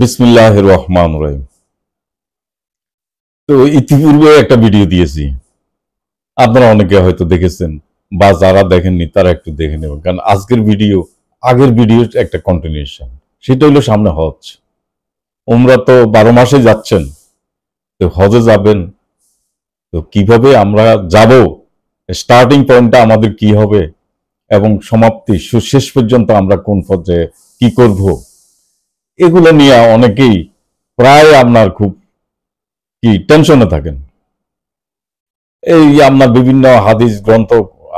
বিসমিল্লাহির রহমানির রহিম। তো ইতিপূর্বে একটা ভিডিও দিয়েছি, আপনারা অনেকে হয়তো দেখেছেন বা যারা দেখেননি তারা একটু দেখে নেবেন, কারণ আজকের ভিডিও আগের ভিডিওর একটা কন্টিনিউশন। সেটা হলো সামনে হজ। ওমরা তো 12 মাসে যাচ্ছেন, তো হজে যাবেন, তো কিভাবে আমরা যাব, স্টার্টিং পয়েন্টটা আমাদের কি হবে এবং সমাপ্তি শেষ পর্যন্ত আমরা কোন পর্যায়ে কি করব, এগুলো নিয়ে অনেকেই প্রায় আপনার খুব টেনশনে থাকেন। এই আপনার বিভিন্ন হাদিস গ্রন্থ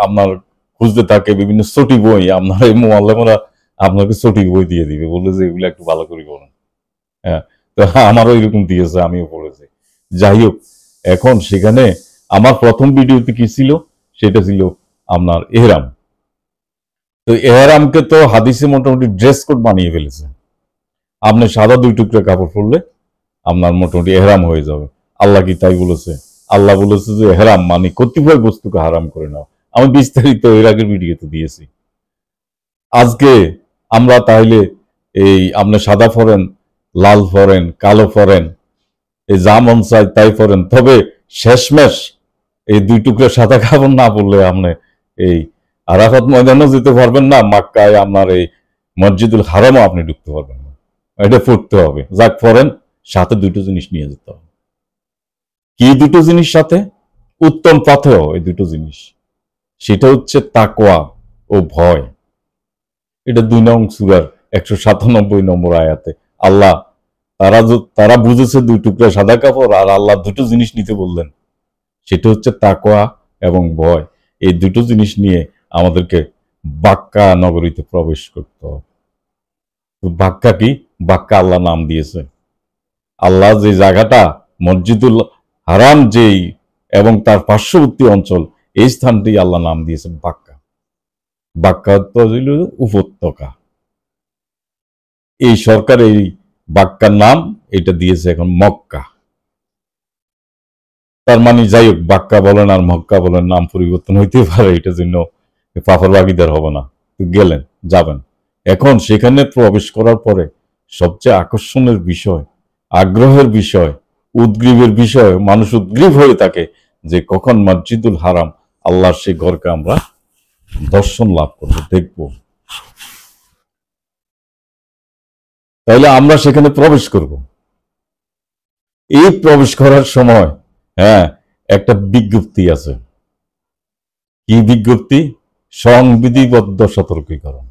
আপনার খুঁজতে থাকে, বিভিন্ন ছটি বই আপনার এই মুআল্লিমরা আপনাকে ছটি বই দিয়ে দিবে, বলে যে এগুলো একটু ভালো করে পড়ুন। হ্যাঁ, তো আমারও এরকম দিয়েছে, আমিও পড়েছি। যাই হোক, এখন সেখানে আমার প্রথম ভিডিওতে কি ছিল, সেটা ছিল আপনার এহরাম। তো এহরামকে তো হাদিসে মোটামুটি ড্রেস কোড বানিয়ে ফেলেছে। আপনি সাদা 2 টুকরা কাপড় পরলে আপনার মোটামুটি এহরাম হয়ে যাবে। আল্লাহ কি তাই বলেছে? আল্লাহ বলেছে যে এহরাম মানে কতিপয় বস্তুকে হারাম করে নাও। আমি বিস্তারিত এর আগের ভিডিওতে দিয়েছি। আজকে আমরা তাহলে এই আপনি সাদা পরেন, লাল পরেন, কালো পরেন, এই যা মন চায় তাই পরেন, তবে শেষমেশ এই 2 টুকরা সাদা কাপড় না পরলে আপনি এই আরাফাত ময়দানও যেতে পারবেন না, মক্কায় আপনার এই মসজিদুল হারামও আপনি ঢুকতে পারবেন না। এটা পড়তে হবে, যাক পরেন, সাথে 2টো জিনিস নিয়ে যেতে হবে। কি 2টো জিনিস সাথে? উত্তম পথেও এই 2টো জিনিস, সেটা হচ্ছে তাকওয়া ও ভয়। এটা 2 নং সূরার 197 নম্বর আয়াতে আল্লাহ তারা বুঝেছে 2 টুকরা সাদা কাপড়, আর আল্লাহ 2টো জিনিস নিতে বললেন, সেটা হচ্ছে তাকওয়া এবং ভয়। এই 2টো জিনিস নিয়ে আমাদেরকে বাক্কা নগরীতে প্রবেশ করতে হবে। বাক্কা কি? বাক্কা আল্লাহ নাম দিয়েছে। আল্লাহ যে জায়গাটা মসজিদুল হারাম যেই এবং তার পার্শ্ববর্তী অঞ্চল, এই স্থানটি আল্লাহ নাম দিয়েছেন বাক্কা। বাক্কা তো হইল উপত্যকা। এই সরকার এই বাক্কার নাম এটা দিয়েছে এখন মক্কা। তার মানে যাই হোক, বাক্কা বলেন আর মক্কা বলেন, নাম পরিবর্তন হইতে পারে, এটার জন্য পাফার বাগিদার হবে না। গেলেন, যাবেন। এখন সেখানে প্রবেশ করার পরে সবচেয়ে আকর্ষণের বিষয়, আগ্রহের বিষয়, উদ্গ্রীবের বিষয়, মানুষ উদ্গ্রীব হয়ে থাকে যে কখন মসজিদুল হারাম, আল্লাহর সেই ঘরকে আমরা দর্শন লাভ করবো, দেখব। তাহলে আমরা সেখানে প্রবেশ করব। এই প্রবেশ করার সময় হ্যাঁ একটা বিজ্ঞপ্তি আছে। কি বিজ্ঞপ্তি? সংবিধিবদ্ধ সতর্কীকরণ।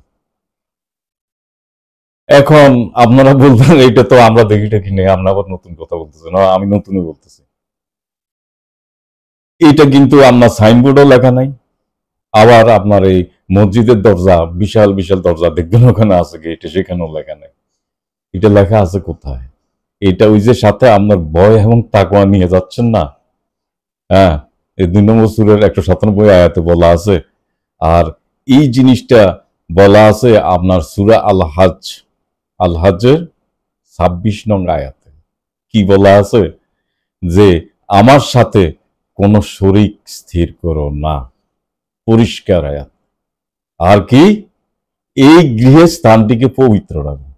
এখন আপনারা বলবেন এটা তো আমরা দেখিটা কিনে, আমরা আবার নতুন কথা বলতেছি না, আমি নতুনই বলতেছি। এটা কিন্তু আপনার সাইনবোর্ডও লেখা নাই। আবার আপনার এই মসজিদের দরজা, বিশাল বিশাল দরজা দেখবেন ওখানে আছে গেটে, সেখানেও লেখা নাই। এটা লেখা আছে কোথায়? এটা ওই যে সাথে আপনার ভয় এবং তাকওয়া নিয়ে যাচ্ছেন না, হ্যাঁ, এই 2 নম্বর সূরার 197 আয়াতে বলা আছে। আর এই জিনিসটা বলা আছে আপনার সূরা আল হজ্জের 26 নং আয়াতে। কি বলা আছে? যে আমার সাথে কোন শরীক স্থির করো না। পরিষ্কার আয়াত। আর কি? এই গৃহের স্থানটিকে পবিত্র রাখো।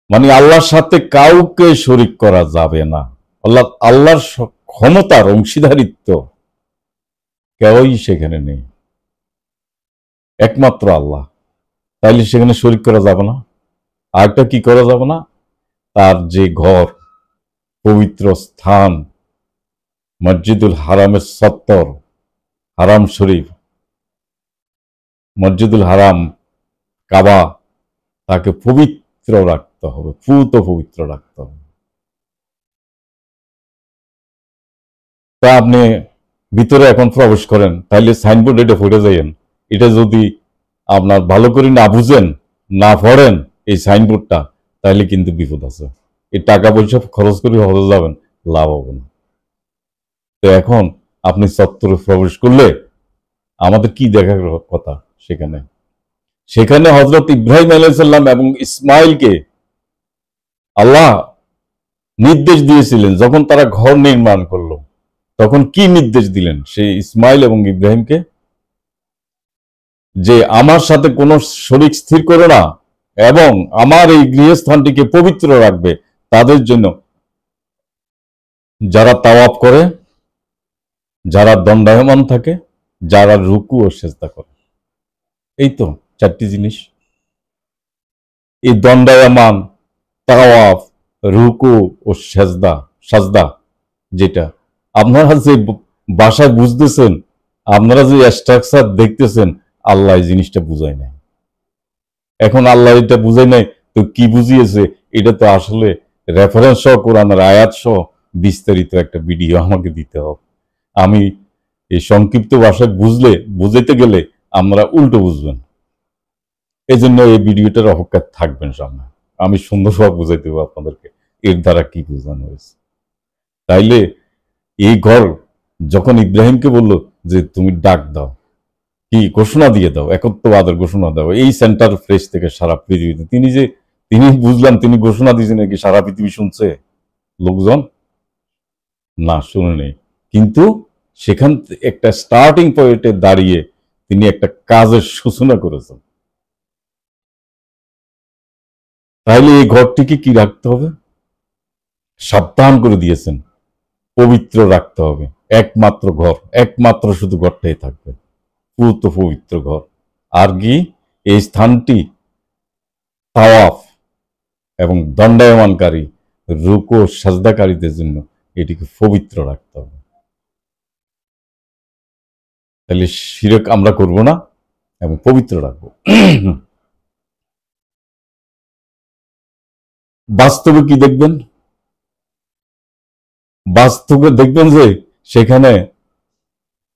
মানে আল্লাহর সাথে কাউকে শরীক করা যাবে না। আল্লাহর ক্ষমতার অংশীদারিত্ব কেউই সেখানে নেই, একমাত্র আল্লাহ। তাইলে সেখানে শরীক করা যাবে না। আরেকটা কি করা যাবে না? তার যে ঘর, পবিত্র স্থান, মসজিদুল হারামের সত্তর, হারাম শরীফ, মসজিদুল হারাম, কাবা, তাকে পবিত্র রাখতে হবে, পুত পবিত্র রাখতে হবে। তা আপনি ভিতরে এখন প্রবেশ করেন, তাইলে সাইনবোর্ড এটা পড়ে যাইয়েন। এটা যদি আপনার ভালো করে না বুঝেন, না পড়েন এই সাইনবোর্ডটা, তাইলে কিন্তু বিপদ আছে। এই টাকা পয়সা খরচ করে হজে যাবেন, লাভ হবে না। তো এখন আপনি চত্বরে প্রবেশ করলে আমাদের কি দেখার কথা? সেখানে সেখানে হযরত ইব্রাহিম আলাইহিস সালাম এবং ইসমাইলকে আল্লাহ নির্দেশ দিয়েছিলেন, যখন তারা ঘর নির্মাণ করলো তখন কি নির্দেশ দিলেন সেই ইসমাইল এবং ইব্রাহিমকে? যে আমার সাথে কোনো শরীক স্থির করো না, এবং আমার এই গৃহস্থানটিকে পবিত্র রাখবে তাদের জন্য যারা তাওয়াফ করে, যারা দণ্ডায়মান থাকে, যারা রুকু ও সেজদা করে। এই তো 4টি জিনিস। এই দণ্ডায়মান, তাওয়াফ, রুকু ও সাজদা, যেটা আপনারা যে ভাষায় বুঝতেছেন, আপনারা যে স্ট্রাকচার দেখতেছেন, আল্লাহ এই জিনিসটা বুঝায় নাই। এখন আল্লাহ এটা বুঝায় নাই তো কি বুঝিয়েছে? এটা তো আসলে রেফারেন্স সহ, কোরআনের আয়াত সহ বিস্তারিত একটা ভিডিও আমাকে দিতে হবে। আমি এই সংক্ষিপ্ত ভাষায় বুঝাইতে গেলে আপনারা উল্টো বুঝবেন। এই জন্য এই ভিডিওটার অপেক্ষায় থাকবেন সামনে। আমি সুন্দরভাবে বুঝাইতে দেবো আপনাদেরকে এর দ্বারা কি বোঝানো হয়েছে। তাইলে এই ঘর যখন ইব্রাহিমকে বলল যে তুমি ডাক দাও, কি ঘোষণা দিয়ে দাও, একত্ববাদের ঘোষণা দাও এই সেন্টার ফ্রেশ থেকে সারা পৃথিবীতে, তিনি বুঝলাম তিনি ঘোষণা দিয়েছেন নাকি সারা পৃথিবী শুনছে? লোকজন না, শুনে নেই। কিন্তু সেখান একটা স্টার্টিং পয়েন্টে দাঁড়িয়ে তিনি একটা কাজের সূচনা করেছেন। তাহলে এই ঘরটিকে কি রাখতে হবে? সাবধান করে দিয়েছেন, পবিত্র রাখতে হবে। একমাত্র ঘর, একমাত্র শুধু ঘরটাই থাকবে, পুত পবিত্র ঘর। আর কি এই স্থানটি তাওয়াফ এবং দণ্ডায়মানকারী, রুকু সাজদাকারীদের জন্য এটিকে পবিত্র রাখতে হবে। তাহলে শিরক আমরা করব না এবং পবিত্র রাখবো। বাস্তবে কি দেখবেন? বাস্তবে দেখবেন যে সেখানে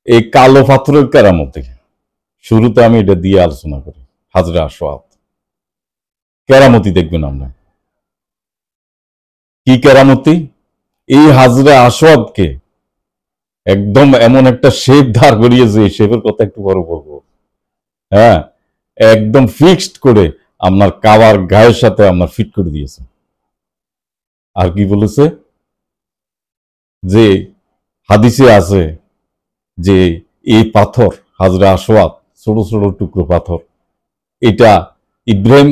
এই কালো পাথরের কেরামতি, শুরুতে আমি এটা দিয়ে আলোচনা করি, হাজরে আসওয়াদ কেরামতি দেখবেন আমরা। কি কেরামতি? এই হাজরে আসওয়াদকে একদম এমন একটা শেপ ধার করিয়েছে, এই শেপের কথা একটু বড় বলবো। হ্যাঁ, একদম ফিক্সড করে আপনার কাবার গায়ের সাথে আপনার ফিট করে দিয়েছে। আর কি বলেছে? যে হাদিসে আছে যে এই পাথর হাজরে আসওয়াদ, ছোট ছোট টুকরো পাথর, এটা ইব্রাহিম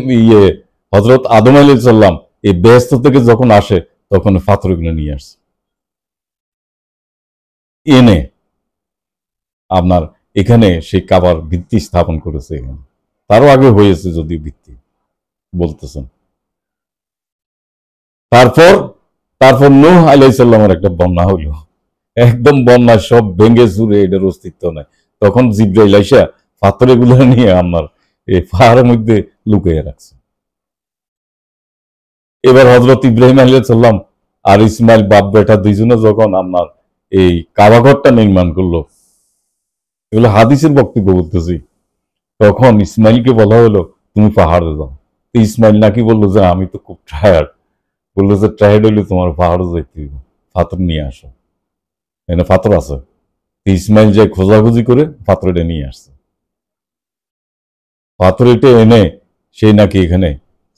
হজরত আদম আলাইহিস সালাম এই বেহেশত থেকে যখন আসে তখন পাথরগুলো নিয়ে আসছে, এনে আপনার এখানে সেই কাবার ভিত্তি স্থাপন করেছে। এখানে তারও আগে হয়েছে যদিও ভিত্তি বলতেছেন। তারপর নূহ আলাইহিস সালামের একটা বন্যা হইল, একদম বন্যা, সব ভেঙে চুরে, এটার অস্তিত্ব নাই। তখন জিব্রাইল আইসা পাথর এগুলো নিয়ে আপনার এই পাহাড়ের মধ্যে লুকিয়ে রাখছে। এবার হজরত ইব্রাহিম আলাইহিস সালাম আর ইসমাইল বাপ বেটা দুইজনে যখন আপনার এই কাবাঘরটা নির্মাণ করলো, এগুলো হাদিসের বক্তব্য বলতেছি, তখন ইসমাইলকে বলা হলো তুমি পাহাড়ে যাও। ইসমাইল নাকি বললো যে আমি তো খুব টায়ার্ড। বললো যে টায়ার্ড হইলে তোমার পাহাড়ে যাইতে হবে, পাথর নিয়ে আসো, এখানে পাথর আছে। ইসমাইল যাই খোঁজাখুঁজি করে পাথর এটা নিয়ে আসছে। পাথর এটা এনে সেই নাকি এখানে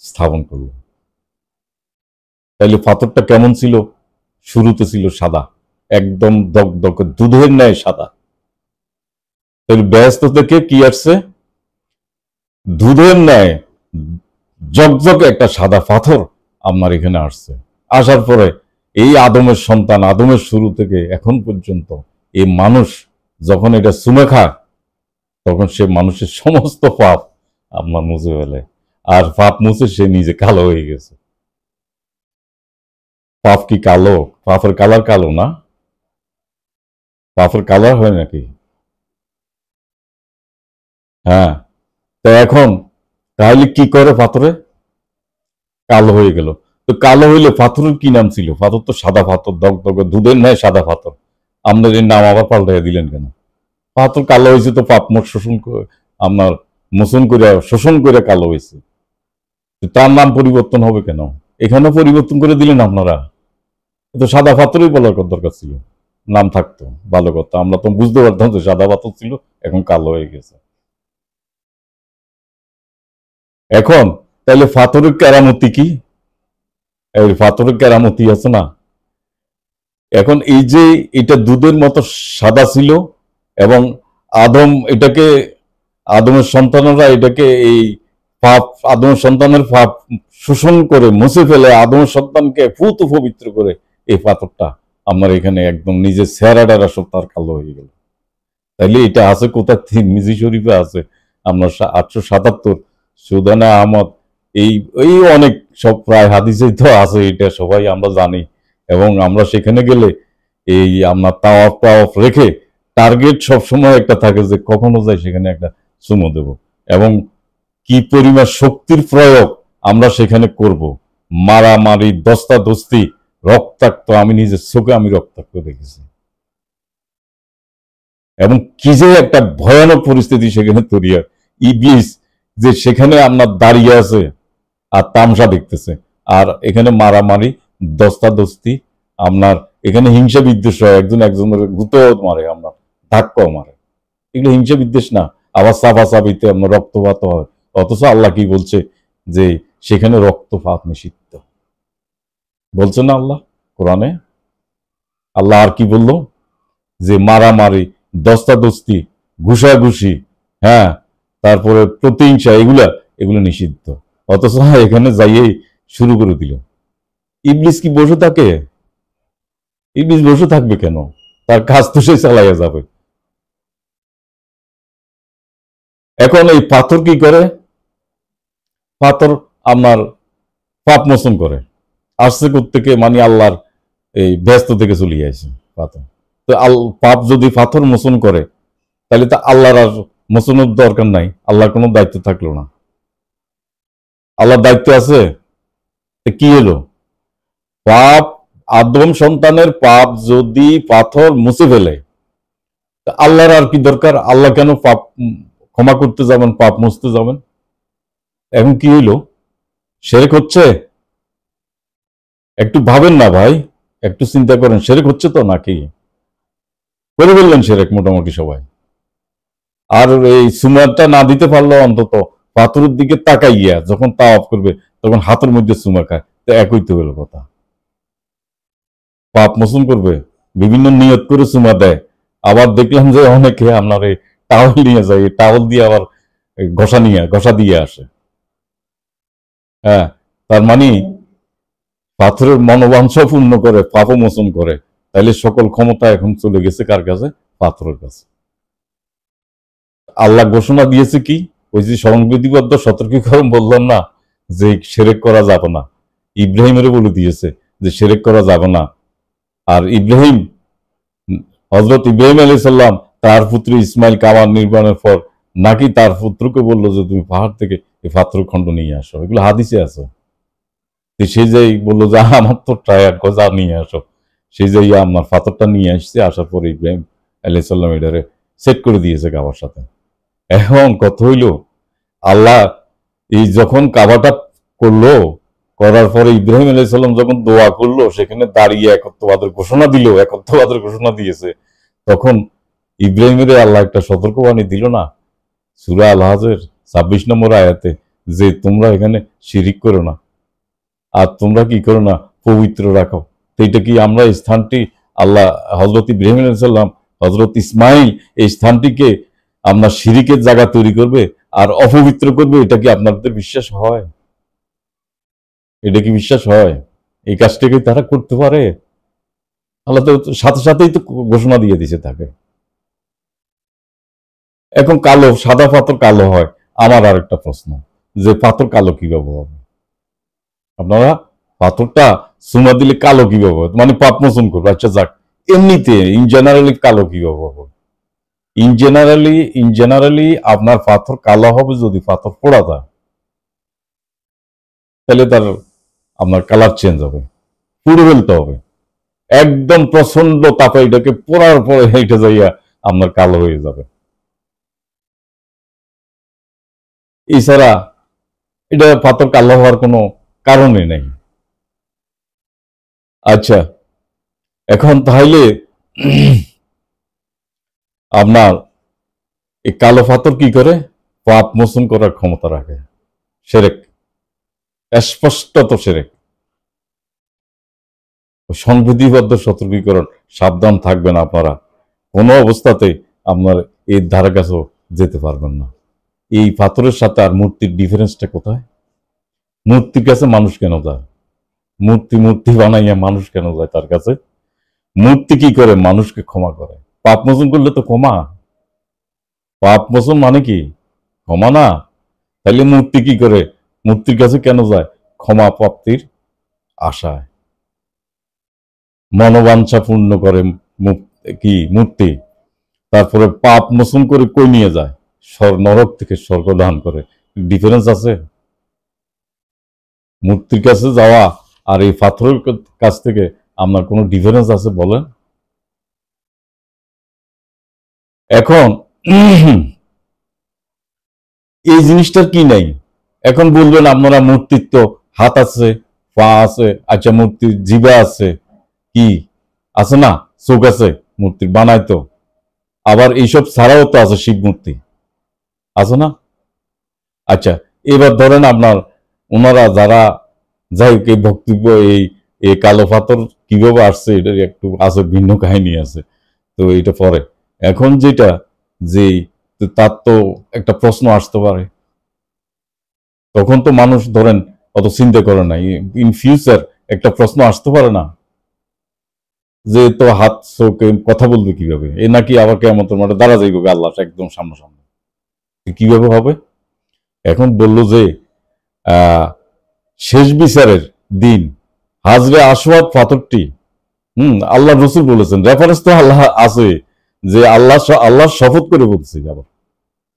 স্থাপন করলো। তাইলে পাথরটা কেমন ছিল? শুরুতে ছিল সাদা, একদম দগদগ দুধের ন্যায় সাদা। তাহলে ব্যস্ত থেকে কি আসছে? দুধের ন্যায় জকজকে একটা সাদা পাথর আপনার এখানে আসছে। আসার পরে এই আদমের সন্তান, আদমের শুরু থেকে এখন পর্যন্ত এই মানুষ যখন এটা চুমে খায় তখন সে মানুষের সমস্ত পাপ আপনার মুছে ফেলে, আর পাপ মুছে সে নিজে কালো হয়ে গেছে। পাপ কি কালো? পাপের কালার কালো না? পাপের কালার হয় নাকি? হ্যাঁ। তো এখন তাহলে কি করে? পাথরে কালো হয়ে গেল। তো কালো হইলে পাথরের কি নাম ছিল? পাথর তো সাদা পাথর, দগদগে দুধের ন্যায় সাদা পাথর। আপনার এই নাম আবার পাল্টাইয়া দিলেন কেন? পাথর কালো হয়েছে তো পাপ মোট শোষণ করে, আপনার মোচন করে শোষণ করে কালো হয়েছে। তার নাম পরিবর্তন হবে কেন? এখানে পরিবর্তন করে দিলেন আপনারা। তো সাদা পাথরই বলার দরকার ছিল, নাম থাকতো ভালো কথা, আমরা তো বুঝতে পারতাম যে সাদা পাথর ছিল, এখন কালো হয়ে গেছে। এখন তাহলে পাথরের কেরামতি কি? এই পাথরের কেরামতি আছে না? এখন এই যে এটা দুধের মতো সাদা ছিল এবং আদমের সন্তানরা এটাকে এই পাপ, আদম সন্তানের পাপ শোষণ করে মুছে ফেলে আদম সন্তানকে পুত পবিত্র করে এই পাথরটা আমার এখানে একদম নিজের চেহারাটা সব তার কালো হয়ে গেল। তাইলে এটা আছে কোথা মিজি শরীফে আছে আপনার 877 সুদানা আহমদ, এই এই অনেক সব প্রায় হাদিসেই তো আছে, এটা সবাই আমরা জানি। এবং আমরা সেখানে গেলে এই আপনার তাওয়াফ টাওয়াফ রেখে টার্গেট সবসময় একটা থাকে যে কখনো যাই সেখানে একটা চুমো দেব। এবং কি পরিমাণ শক্তির প্রয়োগ আমরা সেখানে করব, মারামারি, দস্তাদস্তি, রক্তাক্ত, আমি নিজের চোখে আমি রক্তাক্ত দেখেছি। এবং কি যে একটা ভয়ানক পরিস্থিতি সেখানে তৈরি হয়। ইবলিস যে সেখানে আপনার দাঁড়িয়ে আছে আর তামসা দেখতেছে, আর এখানে মারামারি, দস্তাদস্তি, আপনার এখানে হিংসা বিদ্বেষ হয়, একজন একজনের গুঁতো মারে, আপনার ধাক্কাও মারে, এগুলো হিংসা বিদ্বেষ না। আবার সাফাসাফিতে আপনার রক্তপাত হয়, অথচ আল্লাহ কি বলছে যে সেখানে রক্তপাত নিষিদ্ধ বলছে না আল্লাহ কোরআনে। আল্লাহ আর কি বললো যে মারামারি, দস্তাদস্তি, ঘুষাঘুষি, হ্যাঁ, তারপরে প্রতিহিংসা, এগুলো নিষিদ্ধ। অথচ এখানে যাইয়েই শুরু করে দিল। ইবলিস কি বসে থাকে? ইবলিস বসে থাকবে কেন? তার কাজ তো সে চালাইয়া যাবে। এখন এই পাথর কি করে? পাথর আপনার পাপ মোচন করে, আসছে থেকে মানে আল্লাহর এই ব্যস্ত থেকে চলে আসে পাথর। তো পাপ যদি পাথর মোচন করে তাহলে তো আল্লাহর আর মোচনের দরকার নাই, আল্লাহর কোনো দায়িত্ব থাকলো না। আল্লাহর দায়িত্ব আছে, কি এলো? পাপ, আদম সন্তানের পাপ যদি পাথর মুছে ফেলে, আল্লাহর আর কি দরকার? আল্লাহ কেন পাপ ক্ষমা করতে যাবেন, পাপ মুছতে যাবেন? এখন কি হইল? শিরক হচ্ছে? একটু ভাবেন না ভাই, একটু চিন্তা করেন, শিরক হচ্ছে তো নাকি? করে ফেললেন শিরক মোটামুটি সবাই। আর এই সুমারটা না দিতে পারলো অন্তত পাথরের দিকে তাকাইয়া যখন তাওয়াফ করবে তখন হাতের মধ্যে সুমা খায়, তো একই তো হলো কথা। পাপ মোচন করবে, বিভিন্ন নিয়ত করে চুমা দেয়। আবার দেখলাম যে অনেকে আপনার এই টাওয়াল নিয়ে যায়, এই টাওয়াল দিয়ে আবার ঘষা দিয়ে আসে। হ্যাঁ, তার মানে পাথরের মনোবাঞ্ছা পূর্ণ করে, পাপ মোচন করে। তাইলে সকল ক্ষমতা এখন চলে গেছে কার কাছে? পাথরের কাছে। আল্লাহ ঘোষণা দিয়েছে কি? ওই যে সংবিধিবদ্ধ সতর্কীকরণ বললাম না যে শিরক করা যাবে না, ইব্রাহিমেরও বলে দিয়েছে যে শিরক করা যাবে না। আর ইব্রাহিম, হযরত ইব্রাহিম আলাইহিস সালাম তার পুত্র ইসমাইল কামান নির্মাণের পর নাকি তার পুত্রকে বললো যে তুমি পাহাড় থেকে এই পাথর খণ্ড নিয়ে আসো, এগুলো হাদিসে আছে। সে যাই বললো যে আমার তো টায়ার গজা নিয়ে আসো, সে যাই আমার পাথরটা নিয়ে আসছে, আসার পর ইব্রাহিম আলাইহিস সালাম এটারে সেট করে দিয়েছে কাবার সাথে। এখন কথা হইল, আল্লাহ এই যখন কাবাটা করলো, করার পরে ইব্রাহিম আলাইহিস সালাম যখন দোয়া করলো, সেখানে দাঁড়িয়ে একত্ববাদের ঘোষণা দিল, একত্ববাদের ঘোষণা দিয়েছে, তখন ইব্রাহিমের আল্লাহ একটা সতর্কবাণী দিল না সূরা আল হজের 26 নম্বর আয়াতে, যে তোমরা এখানে শিরিক করো না, আর তোমরা কি করো না, পবিত্র রাখো। তো এটা কি আমরা এই স্থানটি আল্লাহ হযরত ইব্রাহিম আলাইহিস সালাম, হযরত ইসমাইল এই স্থানটিকে আপনার শিরিকের জায়গা তৈরি করবে আর অপবিত্র করবে, এটা কি আপনাদের বিশ্বাস হয়? এটা কি বিশ্বাস হয়? এই কাজটাকে তারা করতে পারে? আল্লাহ তো সাথে সাথেই তো ঘোষণা দিয়ে দিছে তাকে। এখন কালো, সাদা পাথর কালো হয়, আমার আর একটা প্রশ্ন, যে পাথর কালো কিভাবে হবে? আপনারা পাথরটা চুমা দিলে কালো কিভাবে হবে? মানে পাপ মোচন করবে, আচ্ছা যাক, এমনিতে ইন জেনারেলি কালো কিভাবে হবে? ইন জেনারেলি আপনার পাথর কালো হবে যদি পাথর পোড়া যায়, তাহলে তার আপনার কালার চেঞ্জ হবে, পুড়ে ফেলতে হবে একদম প্রচন্ড তাপে, এটাকে পোড়ার পরে এটা যাইয়া আপনার কালো হয়ে যাবে। এছাড়া এটা পাথর কালো হওয়ার কোনো কারণই নেই। আচ্ছা, এখন তাহলে আপনার এই কালো পাথর কি করে? পাপ মোচন করার ক্ষমতা রাখে। শিরক, স্পষ্টত শিরক। সংবিধিবদ্ধ সতর্কীকরণ, সাবধান থাকবেন আপনারা, কোনো অবস্থাতে আপনার এর ধারে কাছেও যেতে পারবেন না। এই পাথরের সাথে আর মূর্তির ডিফারেন্সটা কোথায়? মূর্তির কাছে মানুষ কেন যায়? মূর্তি মূর্তি বানাইয়া মানুষ কেন যায় তার কাছে? মূর্তি কি করে? মানুষকে ক্ষমা করে। পাপ মোচন করলে তো ক্ষমা। পাপ মোচন মানে কি? ক্ষমা না? তাহলে মূর্তি কি করে? মূর্তির কাছে কেন যায়? ক্ষমা প্রাপ্তির আশায়। মনোবাঞ্ছা পূর্ণ করে কি মূর্তি। তারপরে পাপ মোচন করে কই নিয়ে যায়? নরক থেকে স্বর্গ দান করে। ডিফারেন্স আছে? মূর্তির কাছে যাওয়া আর এই পাথরের কাছ থেকে আপনার কোনো ডিফারেন্স আছে বলেন? এখন এই জিনিসটার কি নাই? এখন বলবেন আপনারা মূর্তির তো হাত আছে, পা আছে, আচ্ছা মূর্তির জিভা আছে, কি আছে না? চোখ আছে, মূর্তির বানায় তো। আবার এইসব ছাড়াও তো আছে শিব মূর্তি, আছে না? আচ্ছা, এবার ধরেন আপনার ওনারা যারা, যাই হোক, এই বক্তব্য এই এই কালো পাথর কিভাবে আসছে এটার একটু আছে, ভিন্ন কাহিনী আছে, তো এটা পরে। এখন যেটা, যে তার তো একটা প্রশ্ন আসতে পারে, তখন তো মানুষ ধরেন অত চিন্তা করে না, ইন ফিউচার একটা প্রশ্ন আসতে পারে না যে তো হাত চোখে কথা বলবে কিভাবে, এ নাকি আবার কেমতের মাঠে দাঁড়া যাইব আল্লাহ একদম সামনাসামনি, কিভাবে হবে? এখন বলল যে আহ শেষ বিচারের দিন হাজরে আসওয়াদ পাথরটি, আল্লাহ রসুল বলেছেন, রেফারেন্স তো আল্লাহ আছে, যে আল্লাহর শপথ করে বলছি, আবার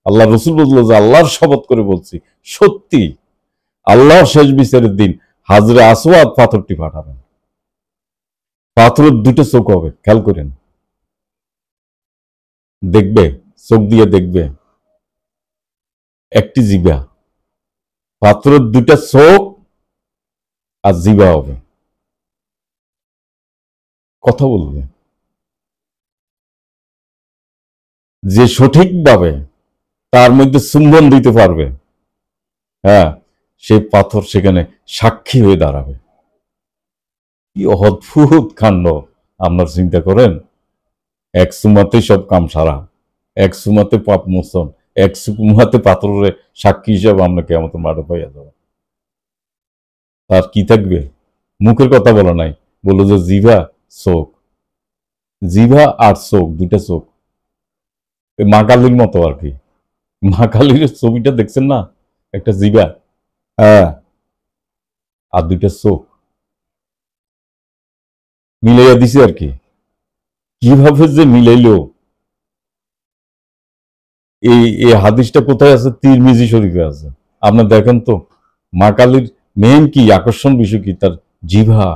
আল্লাহ রসুল বললো যে আল্লাহর শপথ করে বলছি, সত্যি আল্লাহর শেষ বিচারের দিন হাজরে আসওয়াদ পাথরটি পাঠাবেন। পাথরের দুটো চোখ হবে, খেয়াল করেন, দেখবে, চোখ দিয়ে দেখবে, একটি জিভা, পাথরের দুটা চোখ আর জিভা হবে, কথা বলবে। যে সঠিকভাবে তার মধ্যে চুম্বন দিতে পারবে, হ্যাঁ, সেই পাথর সেখানে সাক্ষী হয়ে দাঁড়াবে। কি অদ্ভুত কাণ্ড! আপনার চিন্তা করেন, এক সুমাতে সব কাম সারা, এক সুমাতে পাপ মোচন, এক সুমাতে পাথরের সাক্ষী হিসাবে আমরা কেমন মাঠে পাইয়া যাব। তার কি থাকবে? মুখের কথা বলা নাই, বললো যে জিভা, চোখ, জিভা আর চোখ, দুইটা চোখ, মা কালীর মতো আর কি। মা কালীর ছবিটা দেখছেন না? একটা জিভা, হ্যাঁ, আর দুইটা চোখ মিলাইয়া দিছে আর কি। কিভাবে যে মিলাইলো! এই এই হাদিসটা কোথায় আছে? তিরমিজি শরীফে আছে। আপনি দেখেন তো, মা কালীর মেন কি আকর্ষণ বিষয় কি? তার জিভা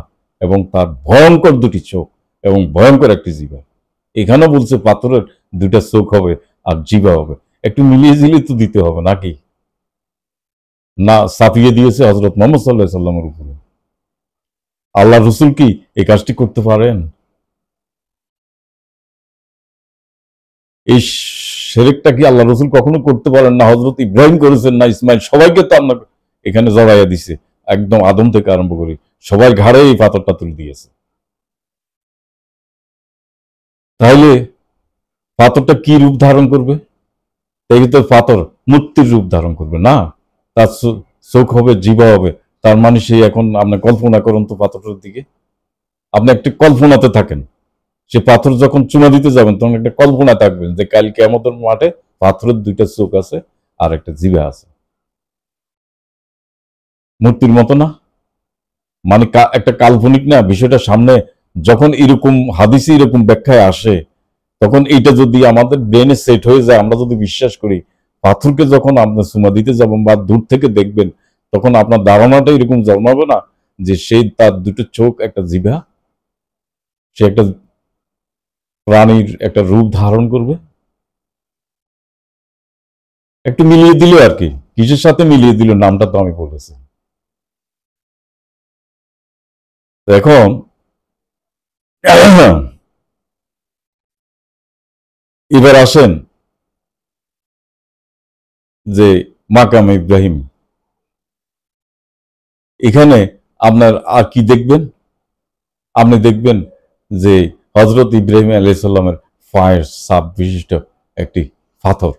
এবং তার ভয়ঙ্কর দুটি চোখ এবং ভয়ঙ্কর একটি জিভা। এখানেও বলছে পাথরের দুইটা চোখ হবে আর জিভা হবে। একটু মিলিয়ে ঝিলিয়ে তো দিতে হবে নাকি? না চাপিয়ে দিয়েছে হজরত মোহাম্মদ সাল্লাহ সাল্লামের উপরে। আল্লাহ রসুল কি এই কাজটি করতে পারেন? এই সেরেকটা কি আল্লাহ রসুল কখনো করতে পারেন না? হজরত ইব্রাহিম করেছেন না? ইসমাইল, সবাইকে তো আপনার এখানে জড়াইয়া দিছে, একদম আদম থেকে আরম্ভ করে সবাই ঘাড়ে এই পাথরটা তুলে দিয়েছে। তাহলে পাথরটা কি রূপ ধারণ করবে? এই তো পাথর মূর্তির রূপ ধারণ করবে না, তার চোখ হবে, জিভা হবে। তার মানে সেই, এখন আপনি কল্পনা করুন তো পাথরটার দিকে, আপনি একটি কল্পনাতে থাকেন। সে পাথর যখন চুমা দিতে যাবেন তখন একটা কল্পনা থাকবেন যে কাল কিয়ামতের মাঠে পাথরের দুইটা চোখ আছে আর একটা জিভা আছে। মূর্তির মতো না? মানে একটা কাল্পনিক না বিষয়টা সামনে, যখন এরকম হাদিসে এরকম ব্যাখ্যায় আসে, তখন এইটা যদি আমাদের ব্রেনে সেট হয়ে যায়, আমরা যদি বিশ্বাস করি, পাথরকে যখন আপনার চুমা দিতে যাবেন বা দূর থেকে দেখবেন, তখন আপনার ধারণাটা এরকম জন্মাবে না যে সেই তার দুটো চোখ, একটা জিভা, সে একটা প্রাণীর একটা রূপ ধারণ করবে। একটু মিলিয়ে দিল আর কি, কিসের সাথে মিলিয়ে দিল নামটা তো আমি বলেছি। এখন এবার আসেন যে মাকাম ইব্রাহিম, এখানে আপনার আর কি দেখবেন? আপনি দেখবেন যে হজরত ইব্রাহিম আলাইহিস সালামের পায়ের ছাপ বিশিষ্ট একটি পাথর।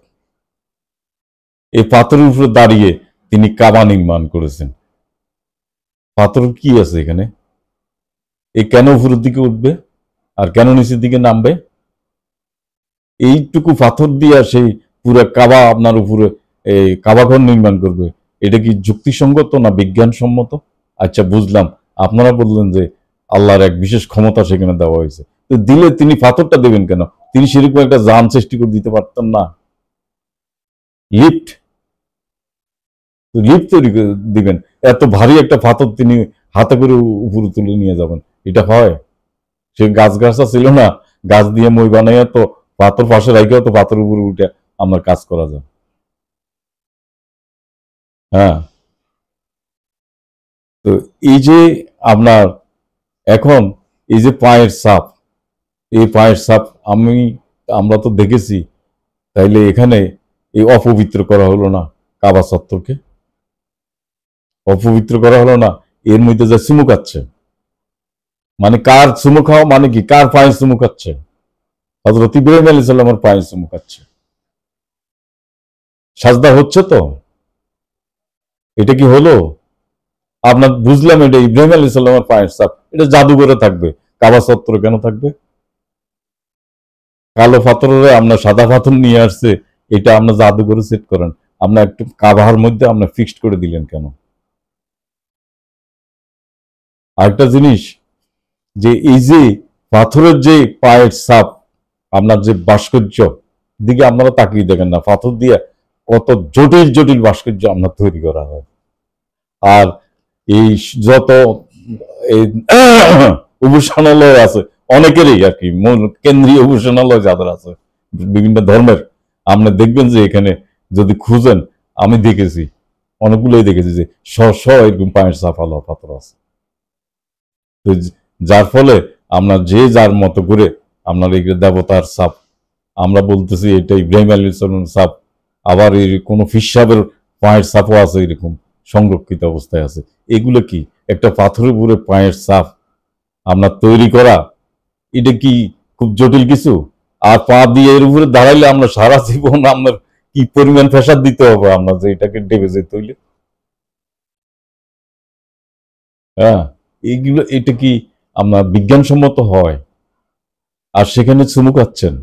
এই পাথরের উপরে দাঁড়িয়ে তিনি কাবা নির্মাণ করেছেন। পাথর কি আছে এখানে? এই কেন উপরের দিকে উঠবে আর কেন নিচের দিকে নামবে? এইটুকু পাথর দিয়ে সেই পুরো কাবা আপনার উপরে এই কাবাঘর নির্মাণ করবে, এটা কি যুক্তিসঙ্গত না বিজ্ঞানসম্মত? আচ্ছা, বুঝলাম। আপনারা বললেন যে আল্লাহর এক বিশেষ ক্ষমতা সেখানে দেওয়া হয়েছে, তো দিলে তিনি পাথরটা দেবেন কেন? তিনি সেরকম একটা যান সৃষ্টি করে দিতে পারতেন না? লিফট, লিফট তৈরি করে দিবেন, এত ভারী একটা পাথর তিনি হাতে করে উপরে তুলে নিয়ে যাবেন, এটা হয়? সে গাছ গাছা ছিল না, গাছ দিয়ে মই বানাইয়া তো পাথর পাশে রাখিয়া তো পাথর উপরে উঠে আমার কাজ করা যায়। হ্যাঁ, তো এই যে আপনার এখন এই যে পায়ের ছাপ, এই পায়ের ছাপ আমরা তো দেখেছি, তাইলে এখানে এই অপবিত্র করা হলো না কাবা চত্বরকে? অপবিত্র করা হলো না? এর মধ্যে যে চুমু খাচ্ছে, মানে কার চুমু খাওয়া, মানে কি কার পায়ের চুমু খাচ্ছে? হযরত ইব্রাহিম আলাইহিস সালামের পায়ের চুমু খাচ্ছে। সাজদা হচ্ছে তো? এটা কি হলো? আপনার বুঝলাম এটা ইব্রাহিম আলাইহিস সালামের পায়ের ছাপ, এটা জাদুঘরে থাকবে, কাবা চত্বরে কেন থাকবে? কালো পাথরের আমরা সাদা পাথর নিয়ে আসছে, এটা আমরা জাদুঘরে সেট করেন, আমরা একটু কাবার মধ্যে আমরা ফিক্সড করে দিলেন কেন? আরেকটা জিনিস, যে এই যে পাথরের যে পায়ের ছাপ, আপনার যে ভাস্কর্য দিকে আপনারা তাকিয়ে দেখেন না, পাথর দিয়ে কত জটিল জটিল ভাস্কর্য আপনার তৈরি করা হয়। আর এই যত এই উপাসনালয় আছে অনেকেরই আর কি, কেন্দ্রীয় উপাসনালয় যাদের আছে বিভিন্ন ধর্মের, আপনি দেখবেন যে এখানে যদি খুঁজেন, আমি দেখেছি অনেকগুলোই দেখেছি যে এরকম পায়ের ছাপালো পাথর আছে। তো যার ফলে আমরা যে যার মতো করে আপনার এই দেবতার ছাপ, আমরা বলতেছি এটা ইব্রাহিম আলাইহিস সালামের ছাপ, আবার এই কোনো ফিস সাহেবের পায়ের ছাপও আছে এরকম সংরক্ষিত অবস্থায় আছে। এগুলো কি একটা পাথরের উপরে পায়ের ছাপ আপনার তৈরি করা, এটা কি খুব জটিল কিছু? আর পা দিয়ে এর উপরে দাঁড়াইলে আমরা সারা জীবন আপনার কি পরিমাণ প্রেসার দিতে হবে আমরা যে এটাকে ডেবে যেতে হইলে? হ্যাঁ, এইগুলো এটা কি আপনার বিজ্ঞানসম্মত হয়? আর সেখানে চুমু খাচ্ছেন,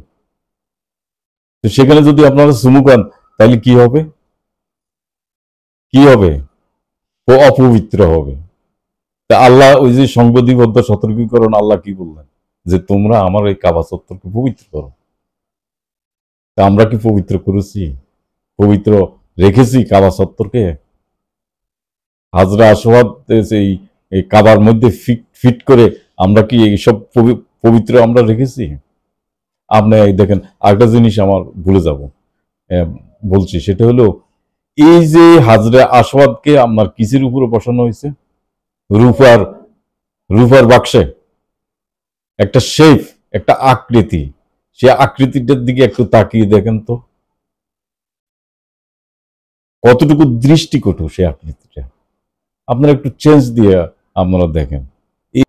তো সেখানে যদি আপনারা চুমু খান তাহলে কি হবে? কি হবে? ও অপবিত্র হবে। তা আল্লাহ ওই যে সংবিধিবদ্ধ সতর্কীকরণ, আল্লাহ কি বললেন? যে তোমরা আমার এই কাবা চত্বরকে পবিত্র করো। তা আমরা কি পবিত্র করেছি? পবিত্র রেখেছি কাবা চত্বরকে? হাজরা আসওয়াদ এই এই কাবার মধ্যে ফিট ফিট করে আমরা কি এইসব পবিত্র আমরা রেখেছি? আপনি এই দেখেন, আরেকটা জিনিস আমার ভুলে যাব, আহ, বলছি, সেটা হলো এই যে হাজরা আসওয়াদকে আপনার কিসের উপরে বসানো হয়েছে? রূপার, রূপার বাক্সে একটা শেপ, একটা আকৃতি, সে আকৃতিটার দিকে একটু তাকিয়ে দেখেন তো, কতটুকু দৃষ্টিকটু সে আকৃতিটা। আপনারা একটু চেঞ্জ দিয়ে আপনারা দেখেন, এই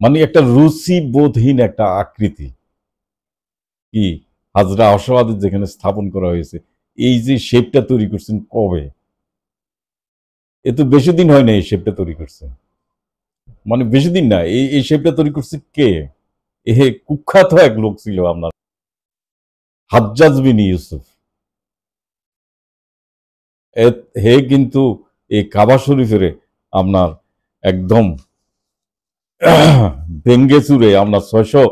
মানে একটা রুচিবোধহীন একটা আকৃতি কি হাজরা আসওয়াদের যেখানে স্থাপন করা হয়েছে, এই যে শেপটা তৈরি করছেন কবে? এ তো বেশি দিন হয় না এই শেপটা তৈরি করছে, মানে বেশি দিন না, এই শেপটা তৈরি করছে কে? এ কুখ্যাত এক লোক ছিল আপনার, হাজ্জাজ বিন ইউসুফ। হে কিন্তু এই কাবা শরীফের আপনার একদম ভেঙ্গে চুরে আপনার 600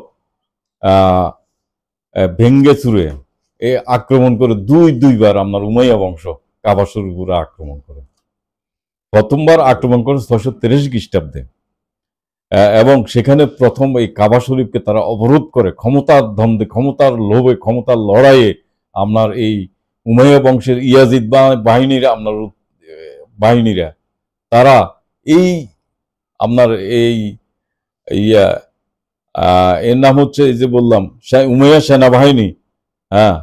ভেঙ্গে চুরে এ আক্রমণ করে দুইবার আপনার উমাইয়া বংশ কাবা শরীফে আক্রমণ করে। প্রথমবার আক্রমণ করে 633 খ্রিস্টাব্দে, এবং সেখানে প্রথম এই কাবা শরীফকে তারা অবরোধ করে, ক্ষমতার দ্বন্দ্বে, ক্ষমতার লোভে, ক্ষমতার লড়াইয়ে আপনার এই উমাইয়া বংশের ইয়াজিদ বাহিনীরা আপনার বাহিনীরা তারা এই আপনার এই ইয়া এর নাম হচ্ছে এই যে বললাম উমাইয়া সেনাবাহিনী, হ্যাঁ,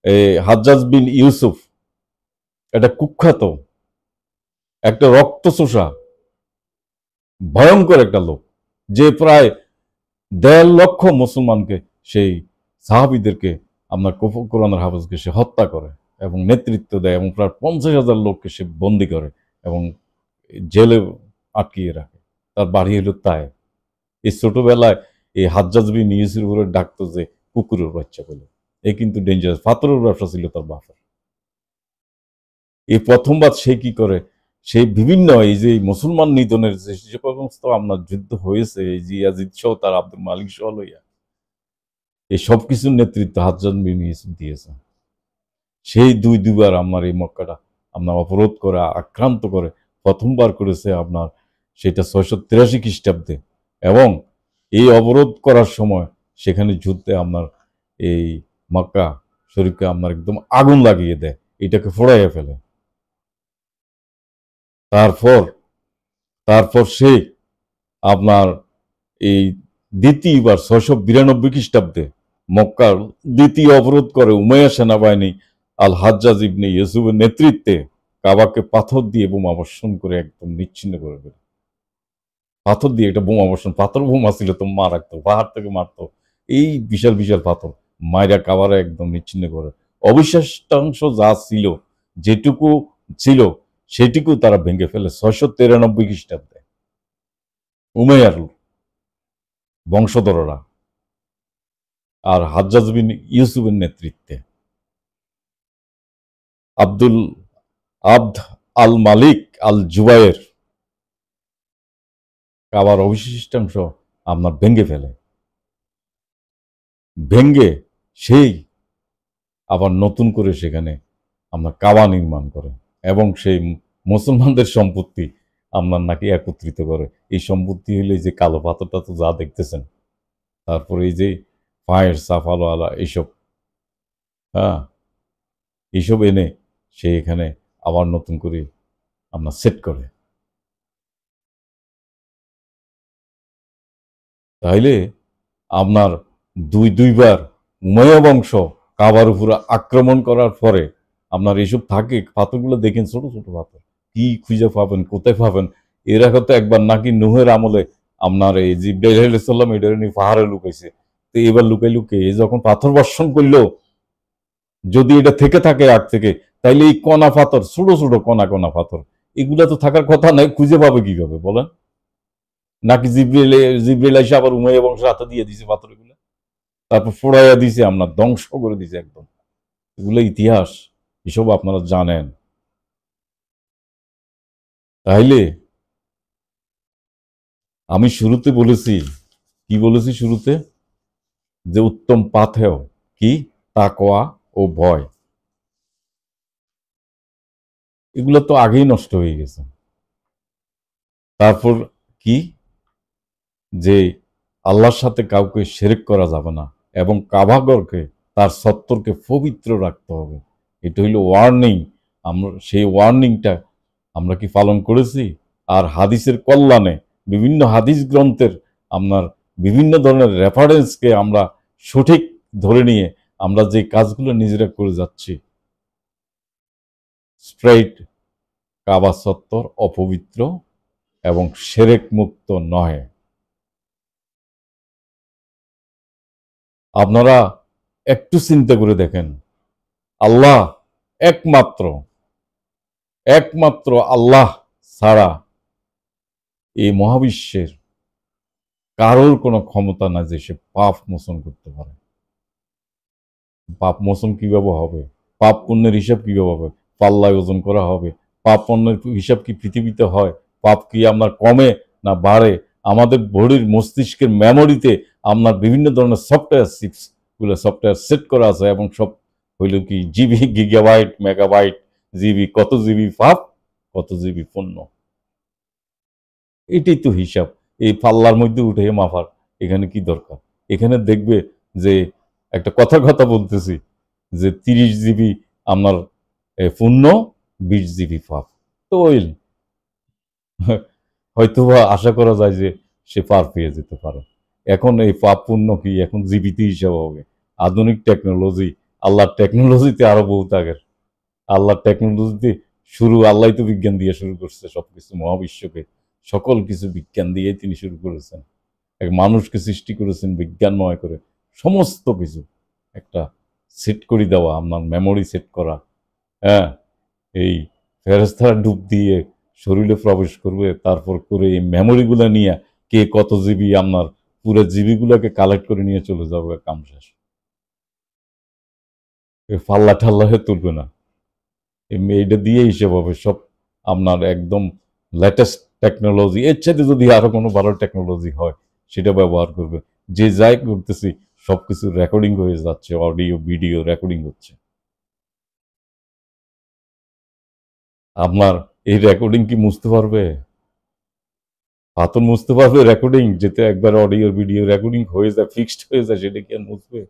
এই হাজ্জাজ বিন ইউসুফ, এটা কুখ্যাত একটা রক্তচোষা ভয়ঙ্কর একটা লোক, যে প্রায় 1.5 লক্ষ মুসলমানকে, সেই সাহাবীদেরকে আপনার কোরআনের হাফেজকে সে হত্যা করে। এবং নেতৃত্ব দেয় এবং প্রায় 50,000 লোককে সে বন্দি করে এবং জেলে আটকিয়ে রাখে। তার বাড়ি হলো তায়েফ। এই ছোটবেলায় এই হাজ্জাজ বিন ইউসুফের উপরে ডাকতো যে কুকুরের বাচ্চা বলে। এ কিন্তু ডেঞ্জারাস। পাথরের ব্যবসা ছিল তার বাপের। এই প্রথমবার সে কি করে, সে বিভিন্ন এই যে মুসলমান নিধনের যে সমস্ত আপনার যুদ্ধ হয়েছে, এই যে ইয়াজিদ সহ তার আব্দুল মালিক সহ লইয়া, এই সব কিছুর নেতৃত্ব হাজ্জাজ বিন ইউসুফ দিয়েছে। সেই দুইবার আপনার এই মক্কাটা আপনার অবরোধ করে আক্রান্ত করে প্রথমবার করেছে আপনার সেটা 683 খ্রিস্টাব্দে। এবং এই অবরোধ করার সময় সেখানে যুদ্ধে আপনার এই মক্কা শরীফকে আপনার একদম আগুন লাগিয়ে দেয়, এটাকে ফোড়াইয়া ফেলে। তারপর তারপর সে আপনার এই দ্বিতীয়বার 692 খ্রিস্টাব্দে মক্কার দ্বিতীয় অবরোধ করে উমাইয়া সেনাবাহিনী আল হাজ্জাজ ইবনে ইউসুফের নেতৃত্বে কাবাকে পাথর দিয়ে বোমা বর্ষণ করে একদম নিচ্ছিন্ন করে দেয়। পাথর দিয়ে একটা বোমা বর্ষণ, পাথর বোমা ছিল তো মা রাখতো, পাহাড় থেকে মারতো, এই বিশাল বিশাল পাথর মাইরা কাবারে একদম নিচ্ছিন্ন করে। অবশিষ্টাংশ যা ছিল, যেটুকু ছিল সেটুকু তারা ভেঙে ফেলে 693 খ্রিস্টাব্দে উমাইয়ার বংশধররা আর হাজ্জাজ বিন ইউসুফের নেতৃত্বে। আব্দুল আবদ আল মালিক আল জুবায়ের কাবার অবশিষ্টাংশ আপনার ভেঙে ফেলে, ভেঙ্গে সেই আবার নতুন করে সেখানে আপনার কাবা নির্মাণ করে এবং সেই মুসলমানদের সম্পত্তি আপনার নাকি একত্রিত করে। এই সম্পত্তি হলে যে কালো পাথরটা তো যা দেখতেছেন, তারপরে এই যে পায়ের সাফালো আলা এইসব, হ্যাঁ, এইসব এনে সে এখানে আবার নতুন করে আপনার সেট করে। তাইলে আপনার দুইবার উমাইয়া বংশ কাবার উপরে আক্রমণ করার পরে আপনার এইসব থাকে, পাথরগুলো দেখেন ছোট ছোট পাথর, কি খুঁজে পাবেন, কোথায় পাবেন? এরা হয়তো একবার নাকি নুহের আমলে আপনার এই জিব্রাইল আলাইহিস সালাম এটা নিয়ে পাহাড়ে লুকাইছে, তো এবার লুকাই লুকে এই যখন পাথর বর্ষণ করলো, যদি এটা থেকে থাকে আগ থেকে, তাইলে এই কণা পাথর, ছোট ছোট কণা কণা পাথর, এগুলা তো থাকার কথা নাই, খুঁজে পাবে কিভাবে বলেন? নাকি জিব্রাইল এসে আবার উমাইয়া বংশের হাতে দিয়ে দিছে পাথরগুলো, তারপর ফোড়াইয়া দিছে, আপনার ধ্বংস করে দিছে একদম। এগুলো ইতিহাস, এসব আপনারা জানেন। তাইলে আমি শুরুতে বলেছি, কি বলেছি শুরুতে, যে উত্তম পাথেয় কি তাকওয়া ও ভয়, এগুলো তো আগেই নষ্ট হয়ে গেছে। তারপর কি, যে আল্লাহর সাথে কাউকে শিরক করা যাবে না এবং কাবাগরকে, তার সত্তরকে পবিত্র রাখতে হবে। এটা হইল ওয়ার্নিং। আমরা সেই ওয়ার্নিংটা আমরা কি পালন করেছি? আর হাদিসের কল্যাণে বিভিন্ন হাদিস গ্রন্থের আপনার বিভিন্ন ধরনের রেফারেন্সকে আমরা সঠিক ধরে নিয়ে আমরা যে কাজগুলো নিজেরা করে যাচ্ছি, স্ট্রেইট কাবা সত্তর অপবিত্র এবং শিরক মুক্ত নয়। আপনারা একটু চিন্তা করে দেখেন, আল্লাহ একমাত্র, একমাত্র আল্লাহ ছাড়া এই মহাবিশ্বের কারোর কোনো ক্ষমতা না যে সে পাপ মোচন করতে পারে। পাপ মোচন কিভাবে হবে? পাপ পুণ্যের হিসাব কিভাবে হবে? পাল্লায় ওজন করা হবে? পাপ পুণ্যের হিসাব কি পৃথিবীতে হয়? পাপ কি আপনার কমে না বাড়ে? আমাদের বডির মস্তিষ্কের মেমোরিতে আপনার বিভিন্ন ধরনের সফটওয়্যার চিপস গুলো সফটওয়্যার সেট করা আছে এবং সব হইল কি জিবি, গিগাবাইট, মেগাবাইট, জিবি, কত জিবি পাপ, কত জিবি পুণ্য, এটাই তো হিসাব। এই পাল্লার মধ্যে উঠে মাফার এখানে কি দরকার? এখানে দেখবে যে একটা কথার কথা বলতেছি, যে 30 জিবি আপনার পুণ্য, 20 জিবি পাপ, তো ওই হয়তোবা আশা করা যায় যে সে পার পেয়ে যেতে পারে। এখন এই পাপ পুণ্য কি এখন জিবিতে হিসাব হবে? আধুনিক টেকনোলজি, আল্লাহর টেকনোলজিতে আরো বহুত আগের। আল্লাহর টেকনোলজিতে শুরু, আল্লাহ তো বিজ্ঞান দিয়ে শুরু করছে সবকিছু, মহাবিশ্বকে সকল কিছু বিজ্ঞান দিয়ে তিনি শুরু করেছেন। এক মানুষকে সৃষ্টি করেছেন বিজ্ঞানময় করে, সমস্ত কিছু একটা সেট করে দেওয়া, আপনার মেমোরি সেট করা, হ্যাঁ, এই ফেরেশতারা ডুব দিয়ে শরীরে প্রবেশ করবে, তারপর করে এই মেমোরিগুলা নিয়ে কে কত জিবি আপনার পুরো জিবিগুলোকে কালেক্ট করে নিয়ে চলে যাবে, কাম শেষ। পাল্লা ঠাল্লা হয়ে তুলবে না, এইটা দিয়ে হিসেব হবে সব। আপনার একদম লেটেস্ট টেকনোলজি, এর চাইতে যদি আরো কোনো ভালো টেকনোলজি হয় সেটা ব্যবহার করবে। যে যাই করতেছি সবকিছু রেকর্ডিং হয়ে যাচ্ছে, অডিও ভিডিও রেকর্ডিং হচ্ছে। আপনার এই রেকর্ডিং কি মুছতে পারবে? পাথর মুছতে পারবে রেকর্ডিং? যেতে একবার অডিও ভিডিও রেকর্ডিং হয়ে যায়, ফিক্সড হয়ে যায়, সেটা কি আর মুছবে?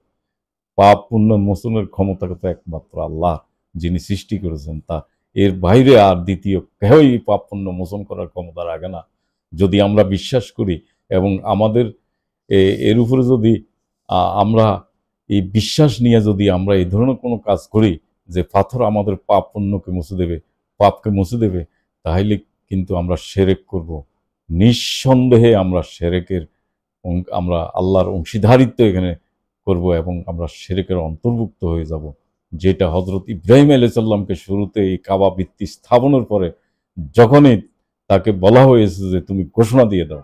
পাপ পুণ্য মোচনের ক্ষমতা তো একমাত্র আল্লাহ, যিনি সৃষ্টি করেছেন, তা এর বাইরে আর দ্বিতীয় কেউই পাপ পুণ্য মোচন করার ক্ষমতা রাখে না। যদি আমরা বিশ্বাস করি এবং আমাদের এর উপরে যদি আমরা এই বিশ্বাস নিয়ে যদি আমরা এই ধরনের কোনো কাজ করি যে পাথর আমাদের পাপ পুণ্যকে মুছে দেবে, পাপকে মুছে দেবে, তাহলে কিন্তু আমরা শিরক করব। নিঃসন্দেহে আমরা শিরকের আমরা আল্লাহর অংশীদারিত্ব এখানে করব এবং আমরা শিরকের অন্তর্ভুক্ত হয়ে যাব। যেটা হযরত ইব্রাহিম আলাইহিস সালামকে শুরুতে এই কাবা ভিত্তি স্থাপনের পরে যখনই তাকে বলা হয়েছে যে তুমি ঘোষণা দিয়ে দাও,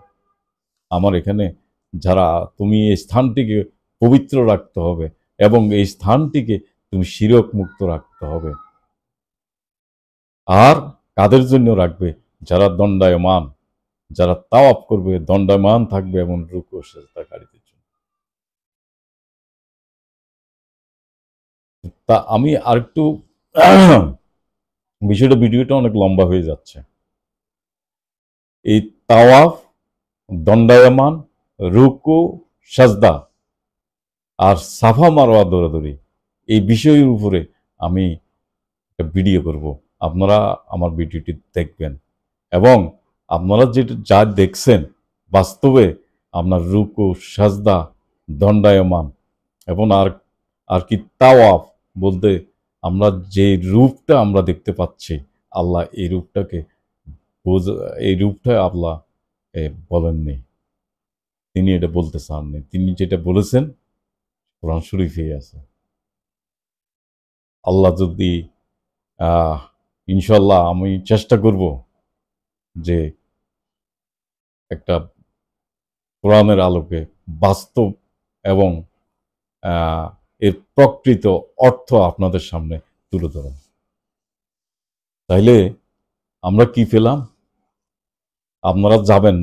আমার এখানে যারা, তুমি এই স্থানটিকে পবিত্র রাখতে হবে এবং এই স্থানটিকে তুমি শিরক মুক্ত রাখতে হবে। আর কাদের জন্য রাখবে? যারা দণ্ডায়মান, যারা তাওয়াফ করবে, দণ্ডায়মান থাকবে এবং রুকু সেজদাকারীদের জন্য। তা আমি আরেকটু বিষয়টা, ভিডিওটা অনেক লম্বা হয়ে যাচ্ছে। এই তাওয়াফ, দণ্ডায়মান, রুকু, সাজদা আর সাফা মারোয়া দৌড়াদৌড়ি, এই বিষয়ের উপরে আমি একটা ভিডিও করব। আপনারা আমার ভিডিওটি দেখবেন এবং আপনারা যেটা যা দেখছেন বাস্তবে আপনার রুকু, সাজদা, দণ্ডায়মান এবং আর আর কি তাওয়াফ বলতে আমরা যে রূপটা আমরা দেখতে পাচ্ছি, আল্লাহ এই রূপটাকে এই রূপটা আল্লাহ বলেননি, তিনি এটা বলতে চাননি। তিনি যেটা বলেছেন কোরআন শরীফেই আছে। আল্লাহ যদি আহ ইনশাল্লাহ আমি চেষ্টা করব যে একটা কোরআনের আলোকে বাস্তব এবং আহ, এর প্রকৃত অর্থ আপনাদের সামনে তুলে ধরা। তাইলে আমরা কি পেলাম? আপনারা যাবেন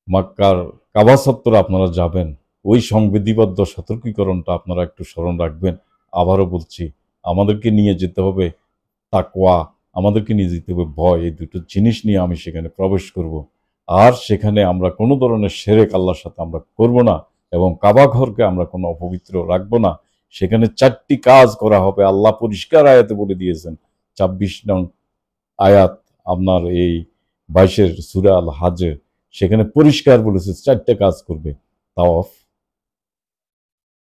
মক্কার কাবা চত্বরে, আপনারা যাবেন, ওই সংবিধিবদ্ধ সতর্কীকরণটা আপনারা একটু স্মরণ রাখবেন। আবারও বলছি, আমাদেরকে নিয়ে যেতে হবে তাকওয়া, আমাদেরকে নিয়ে যেতে হবে ভয়। এই দুটো জিনিস নিয়ে আমি সেখানে প্রবেশ করব। আর সেখানে আমরা কোনো ধরনের শিরক আল্লাহর সাথে আমরা করব না এবং কাবা ঘরকে আমরা কোনো অপবিত্র রাখবো না। সেখানে 4টি কাজ করা হবে, আল্লাহ পরিষ্কার আয়াতে বলে দিয়েছেন। 26 নং আয়াত আপনার এই 22-এর সূরা আল হাজের, সেখানে পরিষ্কার বলেছে 4টে কাজ করবে। তাওয়াফ,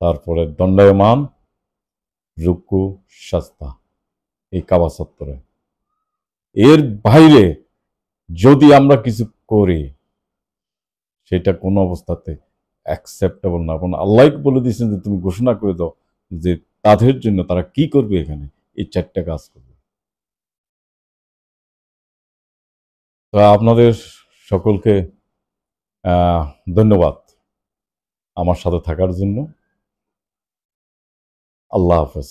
তারপরে দণ্ডায়মান, রুকু, সাজদা, এই কাবা চত্বরে। এর বাইরে যদি আমরা কিছু করি সেটা কোনো অবস্থাতে অ্যাকসেপ্টেবল না। এবং আল্লাহ বলে দিয়েছেন যে তুমি ঘোষণা করে দাও যে তাদের জন্য তারা কি করবে, এখানে এই 4টে কাজ করবে। তো আপনাদের সকলকে ধন্যবাদ আমার সাথে থাকার জন্য। আল্লাহ হাফেজ।